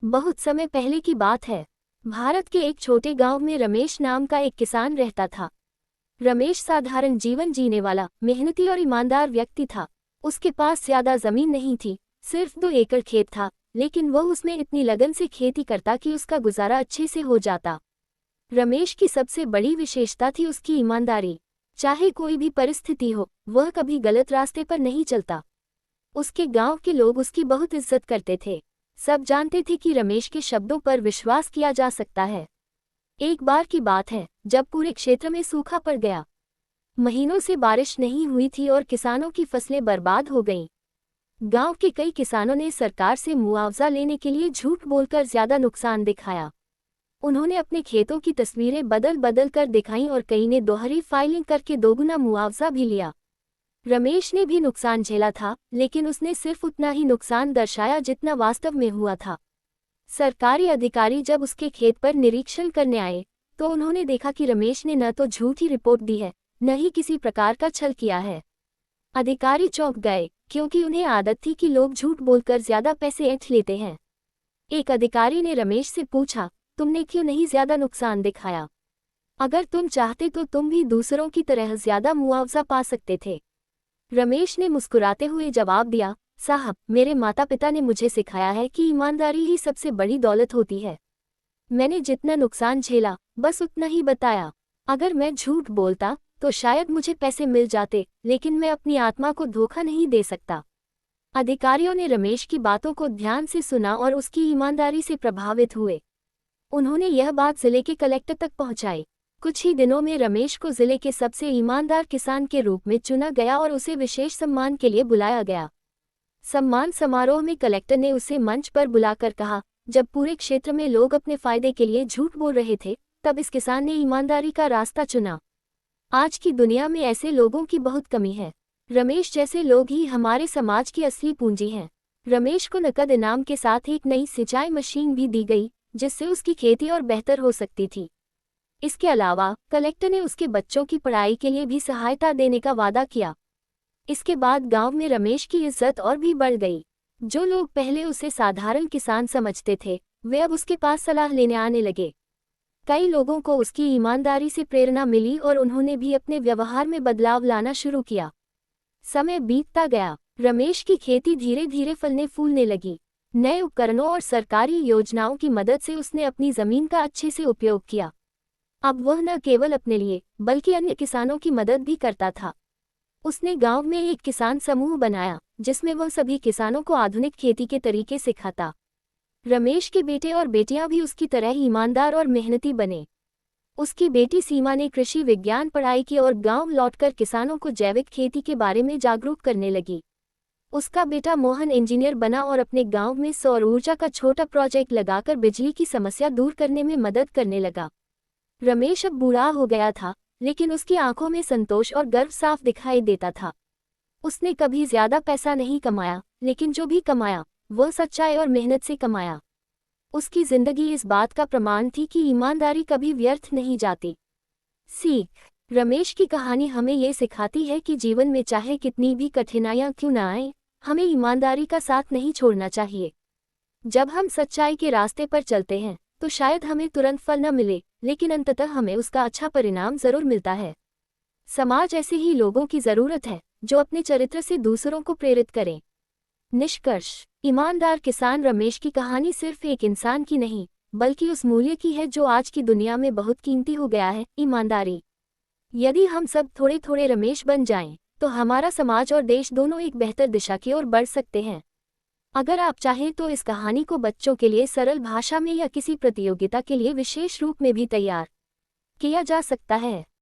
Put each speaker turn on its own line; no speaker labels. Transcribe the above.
बहुत समय पहले की बात है। भारत के एक छोटे गांव में रमेश नाम का एक किसान रहता था। रमेश साधारण जीवन जीने वाला, मेहनती और ईमानदार व्यक्ति था। उसके पास ज्यादा जमीन नहीं थी, सिर्फ 2 एकड़ खेत था, लेकिन वह उसमें इतनी लगन से खेती करता कि उसका गुजारा अच्छे से हो जाता। रमेश की सबसे बड़ी विशेषता थी उसकी ईमानदारी। चाहे कोई भी परिस्थिति हो, वह कभी गलत रास्ते पर नहीं चलता। उसके गांव के लोग उसकी बहुत इज्जत करते थे। सब जानते थे कि रमेश के शब्दों पर विश्वास किया जा सकता है। एक बार की बात है, जब पूरे क्षेत्र में सूखा पड़ गया। महीनों से बारिश नहीं हुई थी और किसानों की फसलें बर्बाद हो गईं। गांव के कई किसानों ने सरकार से मुआवजा लेने के लिए झूठ बोलकर ज्यादा नुकसान दिखाया। उन्होंने अपने खेतों की तस्वीरें बदल बदल कर दिखाईं और कई ने दोहरी फाइलिंग करके दोगुना मुआवजा भी लिया। रमेश ने भी नुकसान झेला था, लेकिन उसने सिर्फ उतना ही नुकसान दर्शाया जितना वास्तव में हुआ था। सरकारी अधिकारी जब उसके खेत पर निरीक्षण करने आए, तो उन्होंने देखा कि रमेश ने न तो झूठी रिपोर्ट दी है, न ही किसी प्रकार का छल किया है। अधिकारी चौंक गए, क्योंकि उन्हें आदत थी कि लोग झूठ बोलकर ज्यादा पैसे ऐंठ लेते हैं। एक अधिकारी ने रमेश से पूछा, तुमने क्यों नहीं ज्यादा नुकसान दिखाया? अगर तुम चाहते तो तुम भी दूसरों की तरह ज्यादा मुआवजा पा सकते थे। रमेश ने मुस्कुराते हुए जवाब दिया, साहब, मेरे माता पिता ने मुझे सिखाया है कि ईमानदारी ही सबसे बड़ी दौलत होती है। मैंने जितना नुकसान झेला, बस उतना ही बताया। अगर मैं झूठ बोलता तो शायद मुझे पैसे मिल जाते, लेकिन मैं अपनी आत्मा को धोखा नहीं दे सकता। अधिकारियों ने रमेश की बातों को ध्यान से सुना और उसकी ईमानदारी से प्रभावित हुए। उन्होंने यह बात जिले के कलेक्टर तक पहुंचाई। कुछ ही दिनों में रमेश को जिले के सबसे ईमानदार किसान के रूप में चुना गया और उसे विशेष सम्मान के लिए बुलाया गया। सम्मान समारोह में कलेक्टर ने उसे मंच पर बुलाकर कहा, जब पूरे क्षेत्र में लोग अपने फायदे के लिए झूठ बोल रहे थे, तब इस किसान ने ईमानदारी का रास्ता चुना। आज की दुनिया में ऐसे लोगों की बहुत कमी है। रमेश जैसे लोग ही हमारे समाज की असली पूंजी हैं। रमेश को नकद इनाम के साथ एक नई सिंचाई मशीन भी दी गई, जिससे उसकी खेती और बेहतर हो सकती थी। इसके अलावा कलेक्टर ने उसके बच्चों की पढ़ाई के लिए भी सहायता देने का वादा किया। इसके बाद गांव में रमेश की इज्जत और भी बढ़ गई। जो लोग पहले उसे साधारण किसान समझते थे, वे अब उसके पास सलाह लेने आने लगे। कई लोगों को उसकी ईमानदारी से प्रेरणा मिली और उन्होंने भी अपने व्यवहार में बदलाव लाना शुरू किया। समय बीतता गया, रमेश की खेती धीरे धीरे फलने फूलने लगी। नए उपकरणों और सरकारी योजनाओं की मदद से उसने अपनी जमीन का अच्छे से उपयोग किया। अब वह न केवल अपने लिए, बल्कि अन्य किसानों की मदद भी करता था। उसने गांव में एक किसान समूह बनाया, जिसमें वह सभी किसानों को आधुनिक खेती के तरीके सिखाता। रमेश के बेटे और बेटियां भी उसकी तरह ईमानदार और मेहनती बने। उसकी बेटी सीमा ने कृषि विज्ञान पढ़ाई की और गांव लौटकर किसानों को जैविक खेती के बारे में जागरूक करने लगी। उसका बेटा मोहन इंजीनियर बना और अपने गांव में सौर ऊर्जा का छोटा प्रोजेक्ट लगाकर बिजली की समस्या दूर करने में मदद करने लगा। रमेश अब बूढ़ा हो गया था, लेकिन उसकी आंखों में संतोष और गर्व साफ दिखाई देता था। उसने कभी ज्यादा पैसा नहीं कमाया, लेकिन जो भी कमाया, वह सच्चाई और मेहनत से कमाया। उसकी जिंदगी इस बात का प्रमाण थी कि ईमानदारी कभी व्यर्थ नहीं जाती। सीख: रमेश की कहानी हमें ये सिखाती है कि जीवन में चाहे कितनी भी कठिनाइयां क्यों न आए, हमें ईमानदारी का साथ नहीं छोड़ना चाहिए। जब हम सच्चाई के रास्ते पर चलते हैं, तो शायद हमें तुरंत फल न मिले, लेकिन अंततः हमें उसका अच्छा परिणाम जरूर मिलता है। समाज ऐसे ही लोगों की जरूरत है, जो अपने चरित्र से दूसरों को प्रेरित करें। निष्कर्ष: ईमानदार किसान रमेश की कहानी सिर्फ एक इंसान की नहीं, बल्कि उस मूल्य की है जो आज की दुनिया में बहुत कीमती हो गया है, ईमानदारी। यदि हम सब थोड़े थोड़े रमेश बन जाएं, तो हमारा समाज और देश दोनों एक बेहतर दिशा की ओर बढ़ सकते हैं। अगर आप चाहें तो इस कहानी को बच्चों के लिए सरल भाषा में या किसी प्रतियोगिता के लिए विशेष रूप में भी तैयार किया जा सकता है।